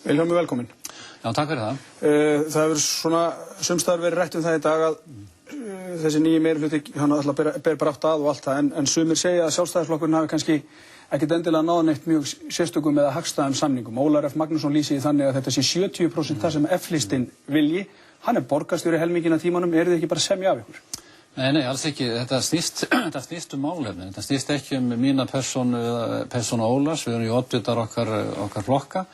Vilhjálmur, velkominn. Já, takk fyrir það. Það hefur svona sumstaðar verið rætt það í dag að þessi nýji meirihluti, hann alltaf ber brátt að og allt það, en sumir segja að Sjálfstæðisflokkurinn hafi kannski ekkert endilega náð neitt mjög sérstökum eða hagstæðum samningum. Ólaður F. Magnússon lýsi þannig að þetta sé 70% það sem F-listinn vilji. Hann borgarstjóri helminginn af tímanum, eru þið ekki bara að semja af ykkur? Nei, alls ekki. Þetta snýst málefni. Þetta snýst ekki mína persónu Ólafs. Við erum í oddvitar okkar flokka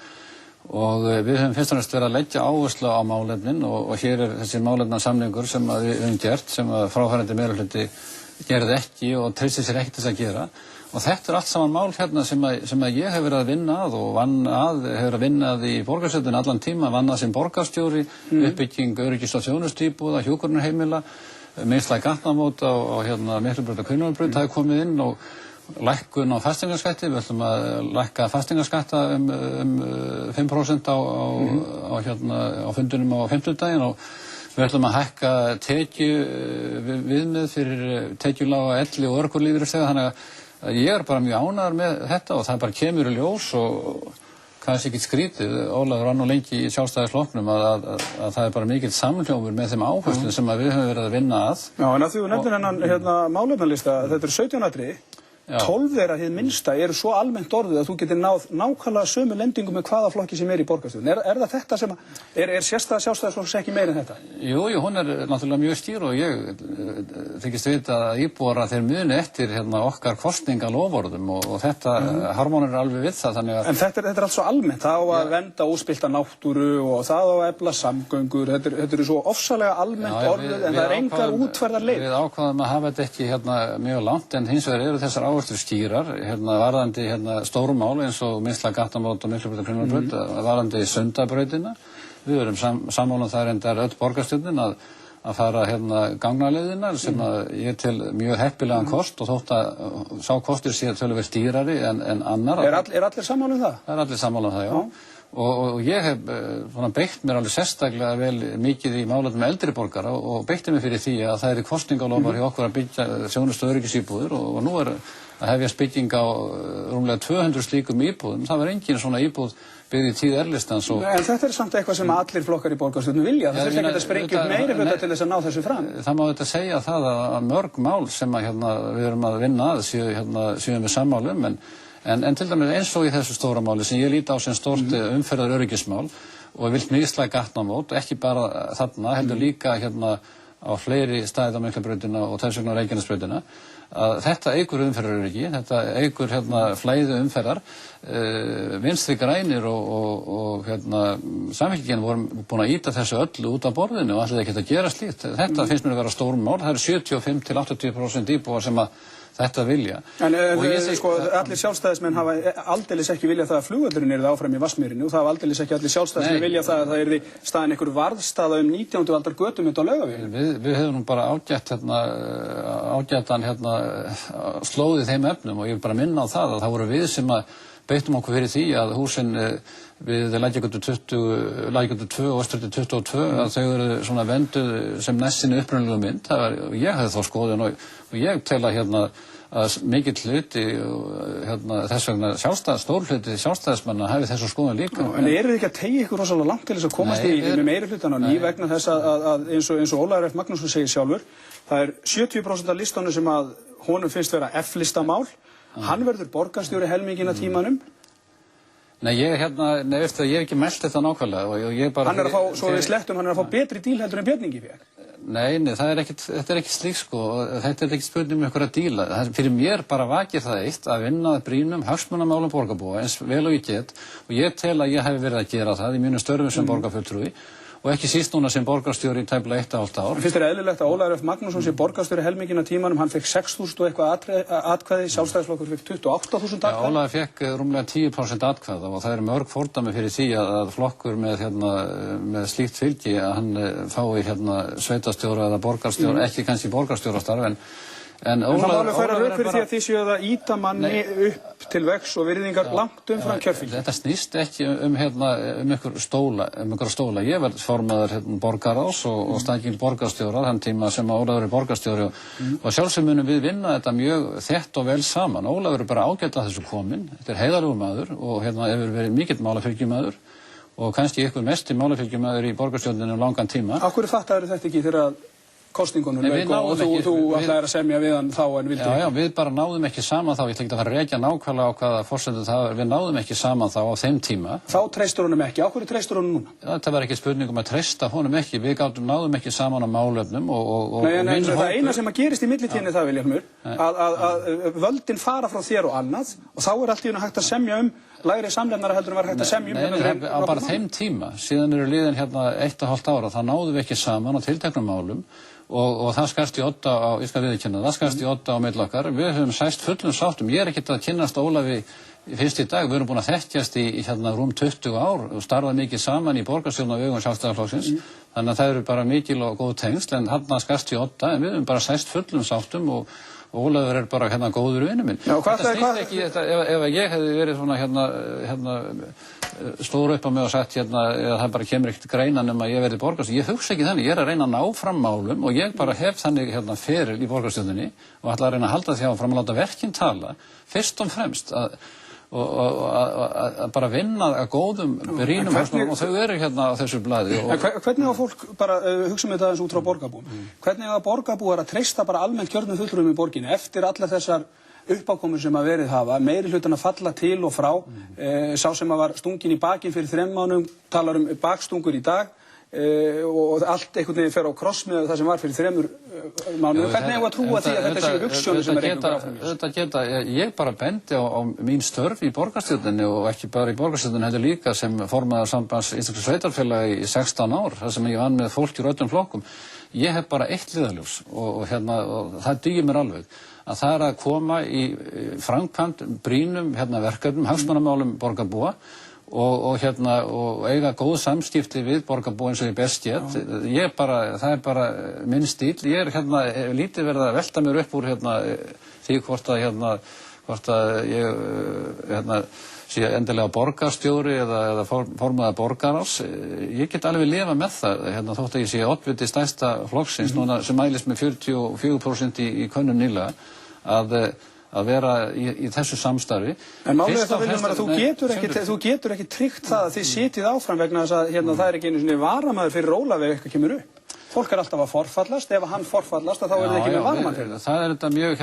og við höfum fyrst og næst verið að leggja áherslu á málefnin og hér þessi málefnasamningur sem við höfum gert, sem fráfarandi meirihluti gerði ekki og treysti sér ekki til þess að gera. Og þetta allt saman mál hérna sem ég hef verið að vinna að og hefur verið að vinna að í borgarstjórninni allan tíma, vann að sem borgarstjóri, uppbygging öryggis- og þjónustustíbúða, hjúkrunarheimila, mislæg gatnamót á Miklubraut og Kunnarbraut, það er komið inn og lækkun á fasteignaskatti. Við ætlum að lækka fasteignaskatta 5% á fundunum á fimmtudaginn og við ætlum að hækka viðmið fyrir tekjulága elli- og örorkulífeyrisþega, þannig að ég bara mjög ánægður með þetta og það bara kemur í ljós og kannski ekki skrítið. Ólafur var nú lengi í Sjálfstæðisflokknum að það er bara mikill samhljómur með þeim áherslum sem við höfum verið að vinna að. Já, en að því þú nefnir hennan málefnalista, þetta eru 17 atriði. 12 þeirra hið minnsta eru svo almennt orðið að þú getur náð nákvæmlega sömu lendingu með hvaða flokki sem í borgarstjórn. Er það þetta sem er sérstæða Sjálfstæðisflokks ekki meira en þetta? Jú, hún er náttúrulega mjög skýr og ég þykist vita að íbúar að þeir muni eftir okkar kosningaloforðum og þetta harmonir alveg við það, þannig að... En þetta er allt svo almennt, það á að vernda óspillta náttúru og það á að efla samgöngur, þetta eru svo ofsalega almennt orðið en það er engar útfærðar leið. Við ákváðum að hafa þetta ekki mjög langt en hins vegar eru þessar áherslur skýrar, varðandi stórum mál eins og mislæg gatnamót og Miklubraut og Kunnarbraut, varðandi Sundabrautina. Við erum sammála þar endar öll borgarstjórnin að fara gangnaleiðina sem ég tel mjög heppilegan kost og þótt að sá kostur sé töluvert dýrari en annar. Er allir sammála það? Það er allir sammála það, já. Og ég hef beitt mér alveg sérstaklega vel mikið í málefnum eldri borgara og beitti mér fyrir því að það er kosningalofar hjá okkur að byggja þjónustu- og öryggisíbúðir og nú er að hefjast bygging á rúmlega 200 slíkum íbúðum. Það var engin svona íbúð byggð í tíð R-listans. En þetta er samt eitthvað sem allir flokkar í borgarstjórnum vilja. Það þurfti ekki að sprengja upp meirihluta til þess að ná þessu fram. Það má þetta segja það að mörg mál sem við erum að vinna að séum við sammálum en til dæmis eins og í þessu stóra máli sem ég líti á sem stórt umferðar öryggismál og vilt mislæg gatnamót, ekki bara þarna, heldur líka á fleiri staðið á Miklubrautina og þess vegna á Reykjanesbrautina, að þetta eykur umferðaröryggi, þetta eykur flæði umferðar. Vinstri grænir og Samfylkingin voru búin að ýta þessu öllu út af borðinu og ætlaði ekki að gera slíkt. Þetta finnst mér að vera stórum mál, það eru 75–80% íbúar sem að þetta vilja. En allir sjálfstæðismenn hafa aldeilis ekki viljað það að flugvöllurinn yrði áfram í Vatnsmýrinni og það hafa aldeilis ekki allir sjálfstæðismenn viljað það að það yrði staðin einhver varðstaða 19. aldar götum á Laugavegi. Við hefum nú bara ágætan slóð í þeim efnum og ég vil bara minna á það að það voru við sem að beittum okkur fyrir því að húsin við Lækjargötu 2 og Austurgötu 22 að þau eru svona vernduð sem næstinni upprunalegu mynd. Ég hefði þá skoðun og ég tel að mikill hluti þess vegna stór hluti sjálfstæðismanna hafi þessu skoðun líka. En eru þið ekki að teygja ykkur rosalega langt til þess að komast með meirihlutann á ný vegna þess að eins og Ólafur F. Magnússon segir sjálfur, það er 70% af listanum sem að honum finnst vera F-listamál. Hann verður borgarstjóri helminginn af tímanum. Nei, ég hef ekki meldt þetta nákvæmlega og ég bara... Hann er að fá, svo við slettum, hann er að fá betri díl heldur en Björningi fékk. Nei, þetta er ekki slíkt sko, þetta er ekki spurning um ykkur að díla. Fyrir mér bara vakir það eitt að vinna að brýnum hagsmunamálum borgarbúa eins vel og ég get og ég tel að ég hef verið að gera það í mínum störfum sem borgarfulltrúi og ekki síst núna sem borgarstjóri í tæplega 1,5 ár. Finnst þér eðlilegt að Ólafur F. Magnússon sé borgarstjóri helminginn af tímanum, hann fekk 6.000 og eitthvað atkvæði, Sjálfstæðisflokkur fekk 28.000 atkvæði? Já, Ólafur fekk rúmlega 10% atkvæða og það eru mörg fordæmi fyrir því að flokkur með slíkt fylgi að hann fái sveitarstjóra eða borgarstjóra, ekki kannski borgarstjórastarf en það má alveg færa rök fyrir því að þið séuð að ýta manni upp til vegs og virðingar langt umfram kjörfylgi. Þetta snýst ekki ykkur stóla. Ég verð formaður borgarráðs og staðgengill borgarstjóra þann tíma sem Ólafur er borgarstjóri og sjálfsög munum við vinna þetta mjög þétt og vel saman. Ólafur er bara ágætt að þessu kominn. Þetta er heiðarlegur maður og hefur verið mikill málafylgjumaður og kannski ykkur mesti málafylgjumæður í borgarstjórninni um langan tíma. Af hverju fattaðirðu þetta ekki þegar kosningunum lauk og þú ætlaðir að semja við hann þá en vildi ekki? Já, við bara náðum ekki saman þá, ég ætla ekki að fara að rekja nákvæmlega á hvaða forsendur það var, við náðum ekki saman þá á þeim tíma. Þá treystur honum ekki, á hverju treystur honum núna? Þetta var ekki spurning að treysta honum ekki, við náðum ekki saman á málefnum og Nei, en það eina sem að gerist í millitíðinni það, Vilhjálmur, að völdin fara frá þér og annað og þá allt í einu hægt að semja lægri samlefnara heldur en var hægt að semja á bara þeim tíma, síðan eru liðin 1,5 ára, þá náðum við ekki saman á tilteknum málum og það skarst í odda á, ég skal viðurkenna, það skarst í odda á milli okkar, við höfum sæst fullum sáttum, ég ekkert að kynnast Ólafi fyrst í dag, við erum búin að þekkjast í rúm 20 ár og starfað mikið saman í borgarstjórn á vegum Sjálfstæðisflokksins, þannig að það eru bara mikil og góð tengsl, en þarna skarst í odda, en við höfum bara sæst fullum sáttum og Ólafur bara góður vinur minn. Þetta snýst ekki, ef ég hefði verið svona stór upp á mig og sagt eða það bara kemur ekkert greina nema ég verði borgarstjóri, ég hugsa ekki þannig, ég að reyna að ná fram málum og ég bara hef þannig feril í borgarstjórninni og ætla að reyna að halda því áfram að láta verkin tala, fyrst og fremst að bara vinna að góðum brýnum og þau eru á þessu blaði. Hvernig á fólk, bara hugsa þetta aðeins út frá borgarbúum, hvernig á borgarbúar að treysta bara almennt kjörnum fulltrúum í borginni eftir allar þessar uppákomur sem að verið hafa, meiri hlutan að falla til og frá, sá sem að var stungin í bakinn fyrir 3 mánuðum, talar bakstungur í dag og allt einhvern veginn fer á kross með það sem var fyrir 3 mánuðum. Hvernig eigum að trúa því að þetta séu hugsjónir sem einhver áfram? Ég bara bendi á mín störf í borgarstjórninni og ekki bara í borgarstjórninni heldur líka sem formaður sambands íslenskra sveitarfélaga í 16 ár, þar sem ég vann með fólk í öllum flokkum. Ég hef bara eitt liðarljós og það dugir mér alveg, að það að koma í framkvæmd brýnum verkefnum, hagsmunamálum borgarbúa og eiga góð samskipti við borgarbúa eins og ég best get. Það er bara minn stíl. Ég er lítið verið að velta mér upp úr því hvort að ég sé endilega borgarstjóri eða formaður borgarráðs. Ég get alveg lifa með það, þótt að ég sé oddviti stærsta flokksins núna sem mælist með 44% í könnun nýlega, að vera í þessu samstarfi. En málið það Vilhjálmur að þú getur ekki tryggt það að þið sitjið áfram vegna þess að það er ekki einu sinni varamaður fyrir Ólafi ef eitthvað kemur upp. Fólk er alltaf að forfallast, ef hann forfallast þá er það ekki með varmann fyrir það. Það er þetta mjög leitt.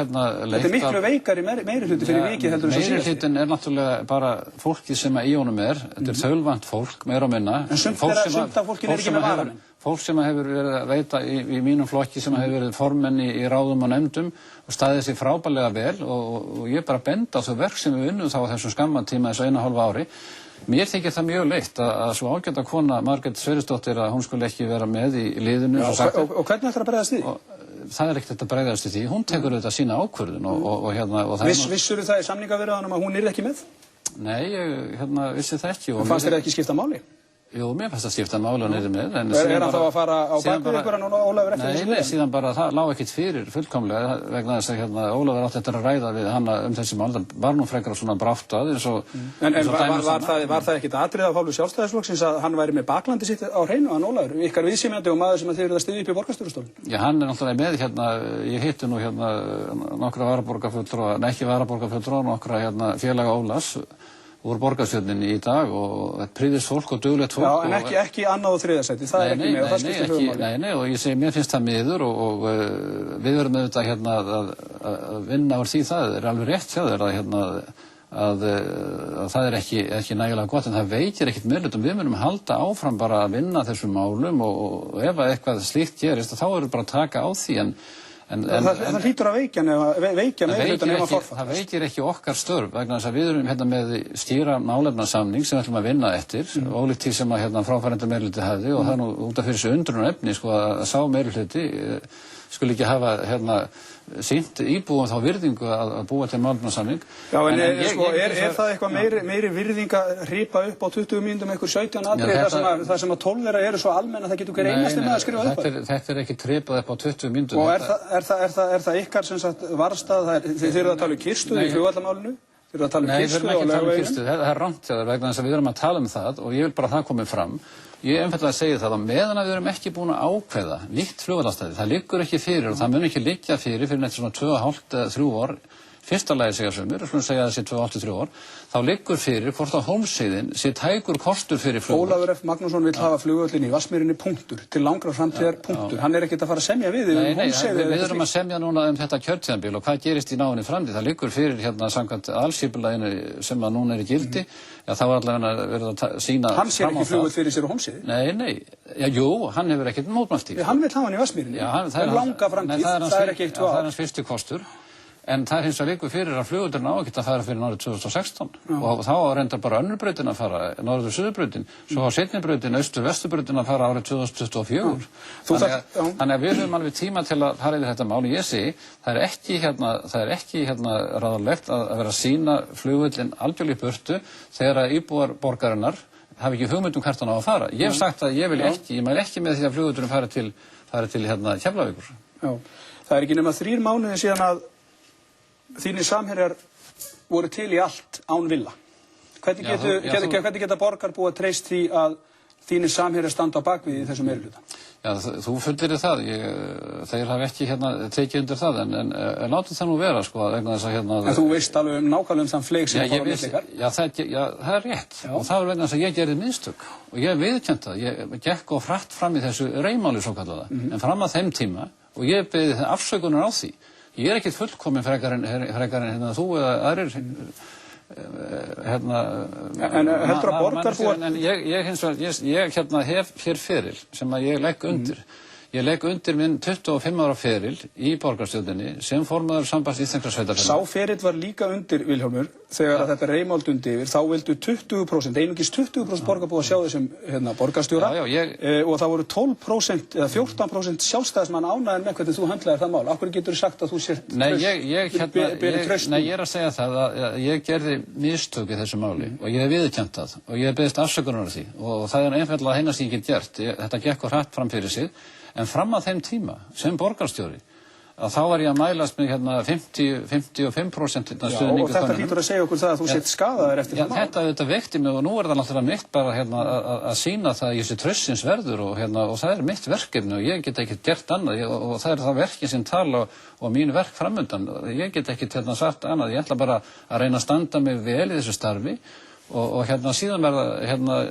Þetta er miklu veikari meirihluti fyrir vikið heldur en svo síðast. Meirihlutin er náttúrulega bara fólkið sem í honum þetta er þaulvænt fólk, meira og minna. En sumt af fólkinu er ekki með varamenn. Fólk sem hefur verið að veita í mínum flokki, sem hefur verið formenn í ráðum og nefndum og staðið sig frábærlega vel og ég bara benda á þau verk sem við unnum þá á þessum skamman tíma, þessu 1,5 ári. Mér þykir það mjög leitt að svo ágæta kona Margrét Sverrisdóttir að hún skulle ekki vera með í liðinu. Og hvernig ætlar að bregðast því? Það er ekkert að bregðast því. Hún tekur auðvitað sína ákvörðun og Vissirðu það í samningaviðræðunum að hún yrði ekki með? Nei, ég vissi það ekki. En fannst þér ekki skipta máli? Jú, mér fannst að skipta máli og niður með. Er hann þá að fara á bakvið ykkur en Ólafur eftir þessu? Nei, síðan bara það lá ekkert fyrir fullkomlega vegna þess að Ólafur átti eftir að ræða við hana þessi mál. Það var nú frekar svona bráftað eins og En var það ekkert atriði af hálfu Sjálfstæðisflokksins að hann væri með baklandi sitt á hreinu, hann Ólafur, ykkar viðsemjandi og maður sem þið eruð að styðja upp í borgarstjórastólinn? Já, hann er náttúrulega með ég hitti nú nokkra varaborgarfulltrúa, ekki varaborgarfulltrúa, nokkra félaga Ólafs úr borgarstjórninni í dag og þetta prýðist fólk og duglegt fólk. Já, en ekki annað og þriðja sæti, það er ekki með og það skiptir höfumáli. Nei, og ég segi, mér finnst það miður og við verðum auðvitað að vinna úr því það er alveg rétt hjá þér að það er ekki nægilega gott en það veikir ekkert meirhlutum. Við munum halda áfram bara að vinna þessum málum og ef eitthvað slíkt gerist þá erum við bara að taka á því það hlýtur að veikja meirihlutan ef að forfallast. Það veikir ekki okkar störf vegna þess að við erum með stýra málefnasamning sem við ætlum að vinna eftir ólíkt því sem að fráfærandi meirihluti hafði og það er nú út af fyrir þessu undrunarefni að sá meirihluti skuli ekki hafa sýnt íbúum þá virðingu að búa til málefnasamning. Já, en er það eitthvað meiri virðing að hripa upp á 20 mínútum einhver 17 atriði þar sem að 12 þeirra eru svo almenn að það getur hver einasti með að skrifa upp? Þetta er ekki hripað upp á 20 mínútum. Og er það ykkar sem sagt varstað, þið eru að tala um kyrrstöðu í flugvallarmálinu? Þið eru að tala um kyrrstöðu á Laugavegi? Það er rangt hjá þér vegna þess að við erum að tala um það og ég vil bara að það komi fram. Ég einfaldlega segi það að meðan að við erum ekki búin að ákveða nýtt flugvallarstæði, það liggur ekki fyrir og það mun ekki liggja fyrir eftir svona 2,5 eða 3 ár fyrsta lagi segja sumir, við skulum segja þessi 2-83 ár, þá liggur fyrir hvort að Hólmsheiðin sé tækur kostur fyrir flugvöll. Ólafur F. Magnússon vill hafa flugvöllin í Vatnsmýrinni punktur, til langrar framtíðar punktur. Hann ekkert að fara að semja við þig um Hólmsheiði. Við erum að semja núna þetta kjörtímabil og hvað gerist í náinni framtíð. Það liggur fyrir hérna samkvæmt alskipulaginu sem að núna í gildi. Já, það var allavega verið að sýna hann sér ekki flugvöll fyrir sér á Hólmsheiði? Nei. Já, jú, hann hefur ekkert mótmælt því. Hann vill hafa hann í Vatnsmýrinni. Langa framtíð, það ekki eitt það hans fyrsti kostur. En það hins vegar liggur fyrir að flugvöllurinn á ekkert að fara fyrir árið 2016 og þá reyndar bara önnur brautin að fara, norður- og suðurbrautin, svo á seinni brautin, austur-vesturbrautin að fara árið 2024. Þannig að við höfum alveg tíma til að fara yfir þetta mál. Ég segi, það er ekki ráðlegt að vera að sýna flugvöllinn algjörlega í burtu þegar að íbúar borgarinnar hafi ekki hugmynd hvert hann á að fara. Ég hef sagt að ég mæli ekki með því að flugvöllurinn fari til Keflavíkur. Það er ekki nema 3 mánuðir síðan að þínir samherjar voru til í allt án villa. Hvernig geta borgarbúar treyst því að þínir samherjar standa á bakvið í þessum meirihluta? Já, þú fullir það. Þeir hafa ekki tekið undir það, en látum það nú vera, sko, vegna þess að En þú veist alveg nákvæmlega það fleik sem fór á millikar? Já, það er rétt. Og það var vegna þess að ég gerði mistök. Og ég viðurkennt það. Ég gekk of hratt fram í þessu reimáli svokallaða. En fram að þeim tíma, og ég beðið afsökunar á því. Ég er ekkert fullkominn frekar en þú eða aðrir En heldur að borgarbúar En ég hef hér feril sem að ég legg undir. Ég legg undir minn 25 ára feril í borgarstjórninni sem formaður Sambands íslenskra sveitarfélaga. Sá ferill var líka undir, Vilhjálmur, þegar að þetta reimál dundi yfir, þá vildu 20%, einungis 20% borgarbúa sjá þessum borgarstjóra og það voru 12% eða 14% sjálfstæðismann ánægðir með hvernig þú höndlaðir það mál. Af hverju geturðu sagt að þú sért Nei, ég er að segja það að ég gerði mistök í þessu máli og ég hef viðurkennt það og ég hef beðist afsökunar á því og það er einfaldlega eina sem ég get gert. Þetta gekk of hratt fram fyrir sig. En fram að þeim tíma, sem borgarstjóri, að þá var ég að mælast með 55% stuðningu. Og þetta hlýtur að segja okkur það að þú sett skadaðir eftir það mál. Þetta vekti mig og nú er það náttúrulega mitt bara að sýna það að ég sé traustsins verður og það er mitt verkefni og ég get ekkert gert annað og það er það verkin sem tala og mín verk framundan. Ég get ekkert sagt annað, ég ætla bara að reyna að standa mig vel í þessu starfi og síðan verða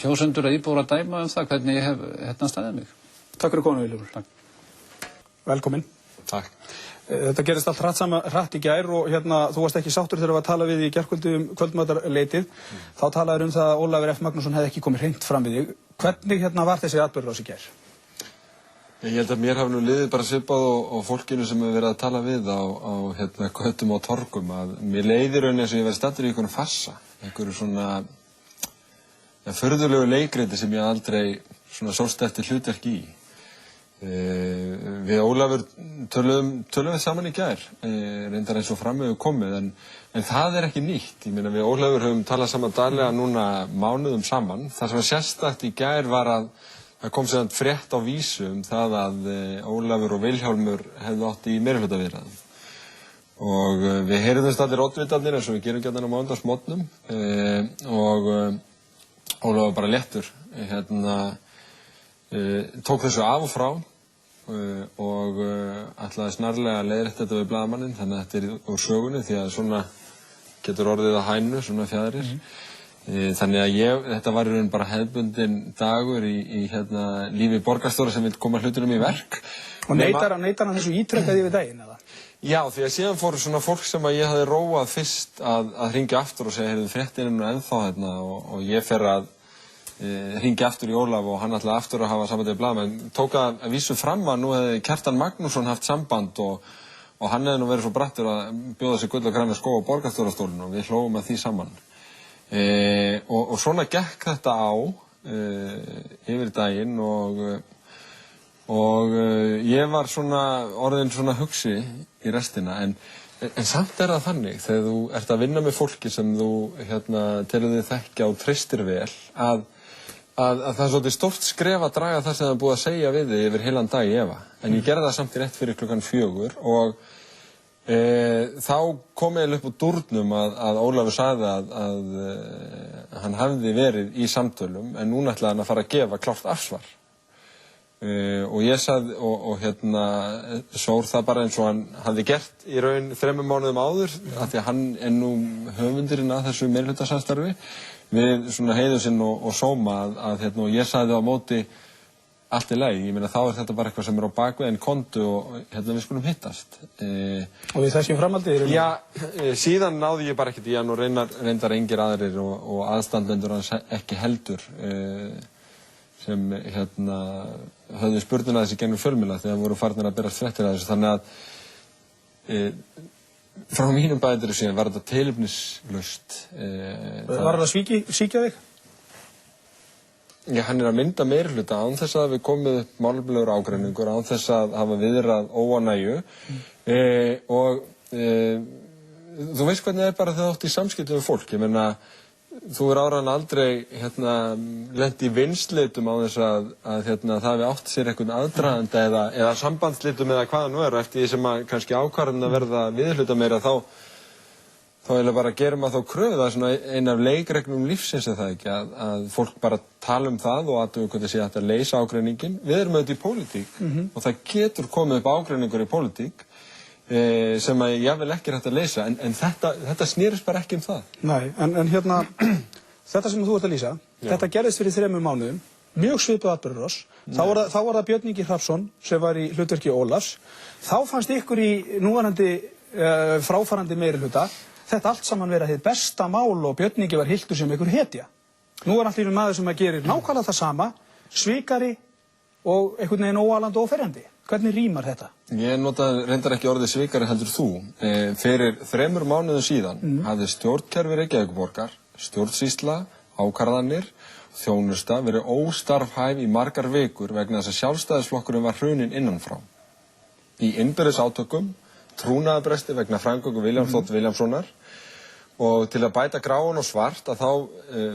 kjósendur að íbúar að dæma það hvernig ég hef staðið mig. Takk fyrir konu, Vilhjálmur. Takk. Velkomin. Takk. Þetta gerist allt hratt í gær og þú varst ekki sáttur þegar við að tala við í gærkvöldi kvöldmatarleitið. Þá talaður það að Ólafur F. Magnússon hefði ekki komið hreint fram við þig. Hvernig var þessi atburðarás í gær? Ég held að mér hafi nú liðið bara svipað og fólkinu sem hefur verið að tala við á götum og torgum að mér leiðir raun eins og ég verið staddur í einhvern farsa. Einhverju svona furðulegu leikreiti sem ég aldrei sóst eftir hlutverk í. Við Ólafur töluðum við saman í gær, reyndar eins og fram hefur komið, en það er ekki nýtt. Ég meina við Ólafur höfum talað saman daglega núna mánuðum saman. Það sem var sérstakt í gær var að það kom síðan frétt á Vísu það að Ólafur og Vilhjálmur hefðu átt í meirihlutaviðræðum. Og við heyrðumst allir oddvitarnir eins og við gerum gjarnan á mánudagsmorgnum og Ólafur bara léttur tók þessu af og frá og ætlaði snarlega að leiðrétta þetta við blaðamanninn, þannig að þetta er úr sögunni því að svona getur orðið á hænu, svona fjæðrir. Þannig að þetta var í raun bara hefðbundinn dagur í lífi borgarstjóra sem vil koma hlutunum í verk. Og neitar hann þessu ítrekkaði yfir daginn, eða? Já, því að síðan fóru svona fólk sem að ég hafði róað fyrst að hringja aftur og segja, heyrðu, fréttin er nú ennþá og ég fer að hringi aftur í Ólaf og hann ætlaði aftur að hafa samband við blaðamenn. Tók að vísu fram að nú hefði Kjartan Magnússon haft samband og hann hefði nú verið svo brattur að bjóða sig gull og græna skó á borgarstjórastólinn og við hlógum að því saman. Og svona gekk þetta á yfir daginn og ég var orðinn svona hugsi í restina en samt er það þannig þegar þú ert að vinna með fólki sem þú telur þig þekkja og treystir vel að það er svolítið stórt skref að draga það sem það er búið að segja við þig yfir heilan dag í efa. En ég gerði það samt í rétt fyrir 4:00 og þá kom ég upp úr dúrnum að Ólafur sagði að hann hefði verið í samtölum en núna ætlaði hann að fara að gefa klárt afsvar. og ég sagði, og sór það bara eins og hann hafði gert í raun 3 mánuðum áður, af því að hann nú höfundurinn að þessu meirihlutasamstarfi, við svona heiður sinn og sóma og ég sagði á móti allt í lagi, ég meina þá þetta bara eitthvað sem á bakvið en kontu og við skulum hittast. Og við þessum framhaldið? Já, síðan náði ég bara ekkert í hann og reyndar engir aðrir og aðstandendur hans ekki heldur, sem höfðu spurninguna þessi gegnum fjölmiðla þegar voru farnir að berast fréttir að þessu, þannig að frá mínum bændri síðan var þetta tilefnislaust. Var það svíkja þig? Já, hann að mynda meirihluta án þess að við komið upp málefnalegur ágreiningur, án þess að hafa viðrað óánægju og þú veist hvernig það bara þegar þú átt í samskiptum við fólk, ég meina þú áran aldrei lent í vinslitum á þess að það hafi átt sér einhvern aðdraganda eða sambandslitum eða hvaða nú eftir því sem að kannski ákvarðan að verða viðhluta meira þá eiginlega bara gerum að þá kröfu það er svona ein af leikreglum lífsins er það ekki að fólk bara tala það og að hvernig sé að leysa ágreiningin. Við erum auðvitað í pólitík og það getur komið upp ágreiningur í pólitík sem að ég vil ekki hægt að leysa en þetta snýrist bara ekki það. Nei, en þetta sem þú ert að lýsa, þetta gerðist fyrir 3 mánuðum, mjög svipuð atburðarás, þá var það Björn Ingi Hrafnsson sem var í hlutverki Ólafs, þá fannst ykkur í núverandi fráfarandi meirihluta þetta allt saman vera hið besta mál og Björn Ingi var hyltur sem ykkur hetja. Nú allt í einu maður sem að gerir nákvæmlega það sama, svikari og einhvern veginn óalandi og óferjandi. Hvernig rímar þetta? Ég notaði reyndar ekki orðið svikari heldur þú. Fyrir 3 mánuðum síðan hafði stjórnkerfi Reykjavíkurborgar, stjórnsýsla, ákvarðanir, þjónusta verið óstarfhæf í margar vikur vegna þess að Sjálfstæðisflokkurinn var hruninn innanfrá. Í innbyrðis átökum, trúnaðarbresti vegna framgöngu Vilhjálms Þ. Vilhjálmssonar og til að bæta gráan og svart að þá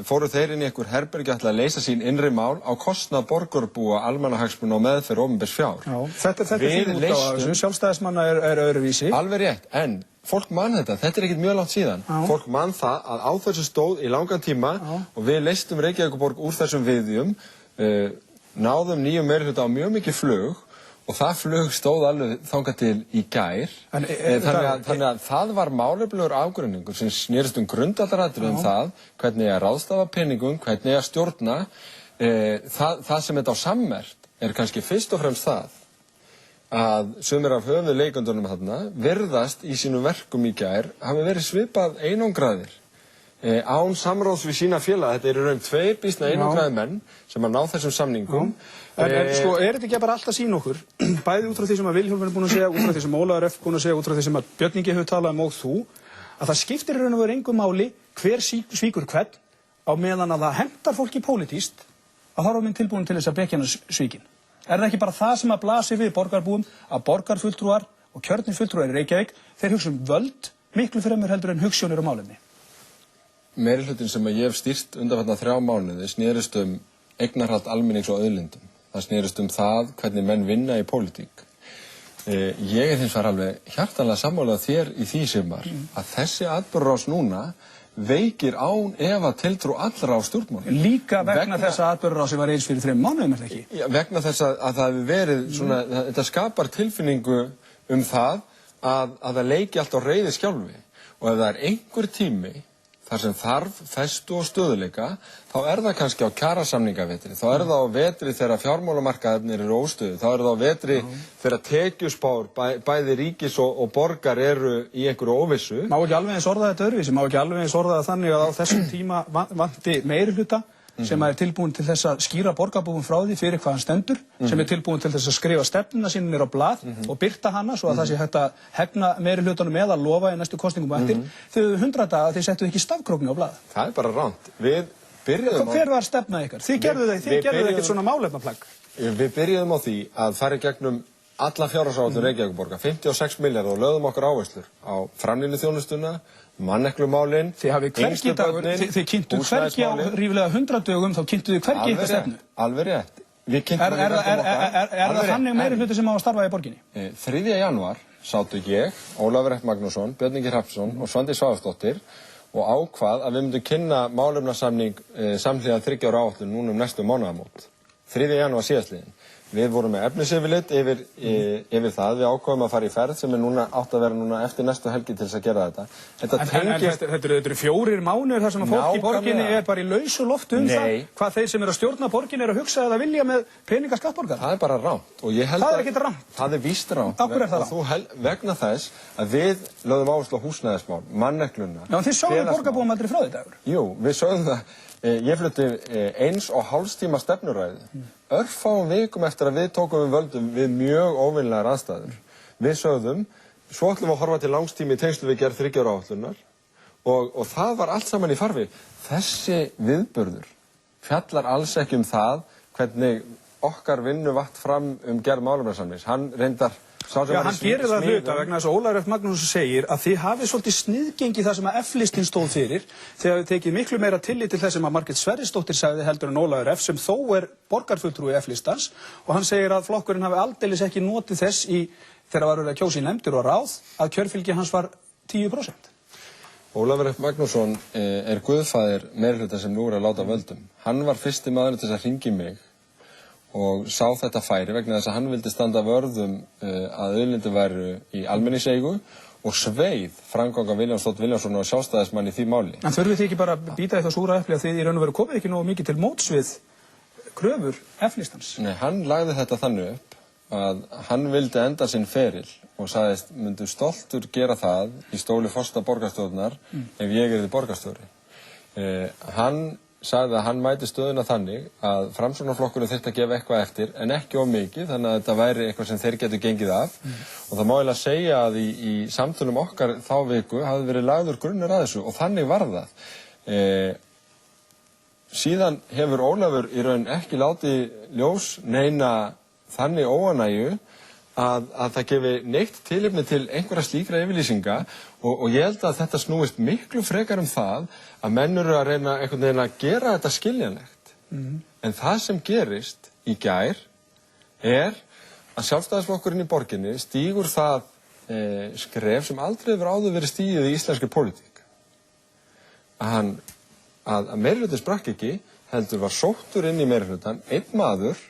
fóru þeir inn í einhver herbergi að leysa sín innri mál á kostnað borgarbúa, almannahagsmuna og meðferð opinbers fjár. Já, þetta er þín útgáfa af þessu, sjálfstæðismanna er öðruvísi. Alveg rétt, en fólk man þetta er ekkert mjög langt síðan. Já. Fólk man það að á þessu stóð í langan tíma og við leystum Reykjavíkurborg úr þessum viðjum, náðum nýjum meirihluta á mjög mikið flug og það flug stóð alveg þangað til í gær. Þannig að það var málefnalegur ágreiningur sem snerist grundvallaratriði það hvernig að ráðstafa peningum, hvernig að stjórna. Það sem þetta á sammerkt er kannski fyrst og fremst það að sumir af höfuðleikendunum þarna virðast í sínum verkum í gær hafi verið svipað einangraðir án samráðs við sína félaga. Þetta eru í raun 2 býsna einangraðir menn sem að ná þessum samningum. En sko, er þetta ekki bara allt að sýna okkur, bæði út frá því sem að Vilhjálmur er búinn að segja, út frá því sem Ólafur er búinn að segja, út frá því sem að Björn Ingi hefur talað og þú, að það skiptir í raun og veru engu máli hver svíkur hvern á meðan að það hentar fólki pólitískt að þá er minn tilbúin til þess að bekja hans svíkin. Er það ekki bara það sem að blasi við borgarbúum, að borgarfulltrúar og kjörnir fulltrúar í Reykjavík, þeir hugsa völd miklu fremur heldur en hugsjónir og málefni? Meirihlutin sem að ég hef stýrt undanfarna 3 mánuði snerist eignarhald almennings og auðlindum. Það snerist það hvernig menn vinna í pólitík. Ég er hins vegar alveg hjartanlega sammálað þér í því Sigmar að þessi atburðarás núna veikir án efa tiltrú allra á stjórnmálum. Líka vegna þess að atburðarásin var eins fyrir 3 mánuðum, er það ekki? Já, vegna þess að það hefur verið svona, þetta skapar tilfinningu það að það leiki allt á reiði skjálfi og ef það er einhver tími þar sem þarf festu og stöðuleika, þá er það kannski á kjarasamningavetri, þá er það á vetri þegar fjármálamarkaðirnir eru óstöðu, þá er það á vetri þegar tekjuspár bæði ríkis og borgar eru í einhverju óvissu. Má ekki alveg eins orða þetta öðruvísi, má ekki alveg eins orða það þannig að á þessum tíma vanti meirihluta sem er tilbúin til þess að skýra borgarbúum frá því fyrir hvað hann stendur, sem er tilbúin til þess að skrifa stefnuna sín niður á blað og birta hana svo að það sé hægt að hegna meirihlutanum eða lofa í næstu kosningum eftir. Þau 100 daga þið settuð ekki stafkróknu á blað. Það er bara ránt. Við byrjuðum Hver var stefna ykkar? Þið gerðu ekkert svona málefnaplagg. Við byrjuðum á því að fara í gegnum alla fjárhagsáætlun Reykjavíkurborgar, 56 milljarða og lögðum okkur áherslur á framlínuþjónustuna, manneklumálin, þið kynntu hvergi á ríflega 100 dögum, þá kynntu þið hvergi eitthvað stefnu. Alveg rétt. Er það þannig meirihluti sem á að starfa í borginni? 3. janúar sátu ég, Ólafur F. Magnússon, Björn Ingi Hrafnsson og Svandís Svavarsdóttir og ákvað að við myndum kynna málefnasamning samhliða 3 ára áætlun núna næstu mánaðamót. 3. janúar síðastliðinn. Við vorum með efnisyfirlit yfir það. Við ákváðum að fara í ferð sem núna átt að vera núna eftir næstu helgi til þess að gera þetta. Þetta eru 4 mánuðir þar sem að fólk í borginni er bara í lausu loftu það hvað þeir sem eru að stjórna borginni eru að hugsa eða vilja með peninga skattborgara. Það er bara rangt. Það er ekkert rangt. Það er víst rangt. Af hverju er það rangt? Vegna þess að við lögðum áherslu á húsnæðismál, mannekluna. Já, þið sögðu borgarbúum aldrei frá þetta. Jú, við sögðum það. Ég flutti 1,5 tíma stefnuræðu. Örfáum vikum eftir að við tókum við völdum við mjög óvinlegar aðstæður. Við sögðum, svo ætlum við að horfa til langstími í tengslu við gerð 3 ára áætlunar og það var allt saman í farfi. Þessi viðburður fjallar alls ekki það hvernig okkar vinnu vatt fram gerð málefnasamnings. Hann reyndar hann gerir það hluta vegna þess að Ólafur F. Magnússon segir að þið hafið svolítið sniðgengi það sem að F-listinn stóð fyrir þegar þið tekið miklu meira tillit til þess sem að Margrét Sverrisdóttir sagði heldur en Ólafur F. sem þó er borgarfulltrúi F-listans og hann segir að flokkurinn hafi aldeilis ekki notið þess þegar var verið að kjósa í nefndir og ráð að kjörfylgi hans var 10%. Ólafur F. Magnússon er guðfaðir meirihluta sem nú er að láta völdum. Hann var fyrsti maður til þess að hringja í mig og sá þetta færi vegna þess að hann vildi standa vörðum að auðlindir væru í almenningseigu og sveið framganga Vilhjálms Þór Vilhjálmsson og sjálfstæðismann í því máli. En þurfið þið ekki bara að bíta þetta súra epli að þið í raun og veru komið ekki nógu mikið til móts við kröfur F-listans? Nei, hann lagði þetta þannig upp að hann vildi enda sinn feril og sagðist, myndu stoltur gera það í stóli forsta borgarstjórnar ef ég yrði borgarstjóri. Hann sagði að hann mæti stöðuna þannig að Framsóknarflokkurinn þyrfti að gefa eitthvað eftir en ekki of mikið þannig að þetta væri eitthvað sem þeir getur gengið af og það má eiginlega segja að í samtölum okkar þá viku hafði verið lagður grunnur að þessu og þannig var það. Síðan hefur Ólafur í raun ekki látið ljós neina þannig óánægju að það gefi neitt tilefni til einhverja slíkra yfirlýsinga og ég held að þetta snúist miklu frekar það að menn eru að reyna einhvern veginn að gera þetta skiljanlegt. En það sem gerist í gær er að Sjálfstæðisflokkurinn í borginni stígur það skref sem aldrei hefur áður verið stigið í íslenskri pólitík. Að meirihluti sprakk ekki heldur var sóttur inn í meirihlutan einn maður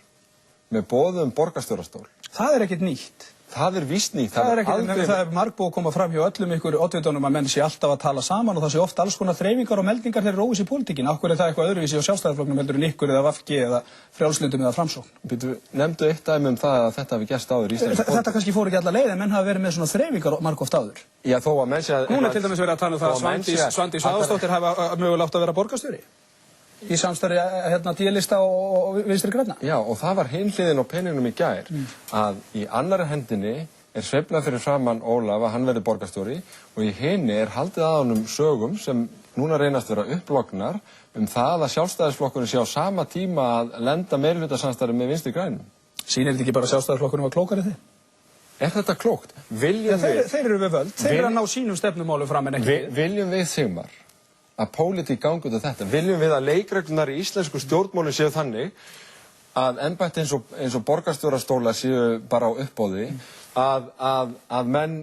með boðum borgarstjórastól. Það er ekkert nýtt. Það er víst nýtt. Það er margbúið að koma fram hjá öllum ykkur oddvitunum að menn sé alltaf að tala saman og það sé ofta alls konar þreifingar og meldingar þegar eru óviss í pólitíkinni. Af hverju er það eitthvað öðruvísi á Sjálfstæðisflokknum heldur en ykkur eða VG eða Frjálslyndum eða Framsókn? Nefndu eitt dæmi það að þetta hafi gerst áður í íslenskri pólitík. Þetta kannski fór ekki alla leið en menn hafi verið með svona þreifingar margoft áður. Já, þó að menn sé að... Hún er til dæmis verið að tala um það að Svandís Svavarsdóttir hafa mögulega átt að vera borgarstjóri í samstarfi D-lista og Vinstri grænna. Já, og það var hin hliðin á peningnum í gær að í annarri hendinni er sveiflað fyrir framann Ólaf að hann verði borgarstjóri og í hinni er haldið að honum sögum sem núna reynast vera upplognar það að Sjálfstæðisflokkurinn sé á sama tíma að lenda meirihlutasamstarfi með Vinstri grænum. Sýnir þetta ekki bara að Sjálfstæðisflokkurinn var klókari þið? Er þetta klókt? Þeir eru við völd. Þeir eru að ná sínum stefnumálum fram en ekki. Viljum við Sigmar að pólitík gangi út af þetta? Viljum við að leikreglunar í íslensku stjórnmálum séu þannig að embætti eins og borgarstjórastóla séu bara á uppboði, að menn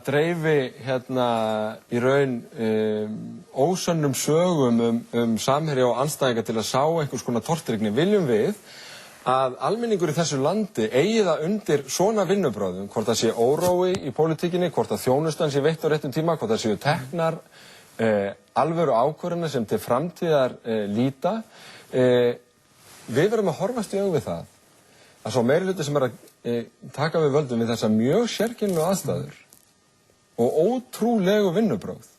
dreifi í raun ósönnum sögum samherja og andstæðinga til að sá einhvers konar tortryggni? Viljum við að almenningur í þessu landi eigi það undir svona vinnubrögðum, hvort það sé órói í pólitíkinni, hvort að þjónustan sé veitt á réttum tíma, hvort það séu teknar alvöru ákvörðunar sem til framtíðar líta. Við verðum að horfast í augu við það að svo meirihluti sem er að taka við völdum við þessa mjög sérkennilegu aðstæður og ótrúlegu vinnubrögð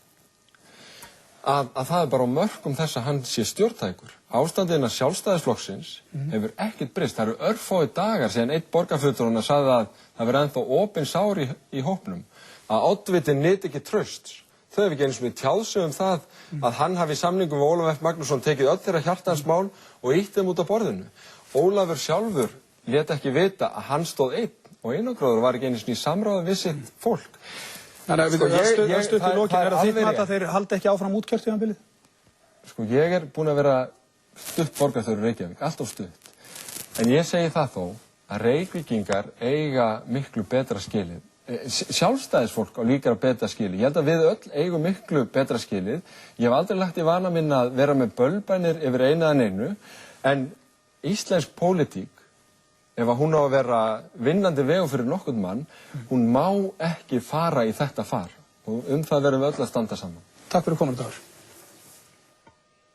að það er bara á mörkum þess að hann sé stjórntækur. Ástandið innan Sjálfstæðisflokksins hefur ekkert breyst. Það eru örfáir dagar síðan einn borgarfulltrúi sagði að það verði ennþá opin sár í hópnum, að oddvitinn nyti ekki trausts. Þau hefur ekki eins og tjáð sig það að hann hafi í samningum við Ólaf F. Magnússon tekið öll þeirra hjartans mál og ýtt þeim út af borðinu. Ólafur sjálfur lét ekki vita að hann stóð einn og einangráður var ekki einu sinni í samráði við sitt fólk. Þannig að stutt í lokin er að þitt mat að þeir haldi ekki áfram útkjörtímabilið? Sko ég er búinn að vera stutt borgarstjóri í Reykjavík, alltof stutt. En ég segi það þó að Reykvíkingar eiga miklu betra skilið. Sjálfstæðisfólk á líka betra skilið. Ég held að við öll eigum miklu betra skilið. Ég hef aldrei lagt í vana minn að vera með bölbænir yfir einu að neinu, en íslensk pólitík ef að hún á að vera vinnandi vegur fyrir nokkurn mann, hún má ekki fara í þetta far og það verðum við öll að standa saman. Takk fyrir komuna, Dagur.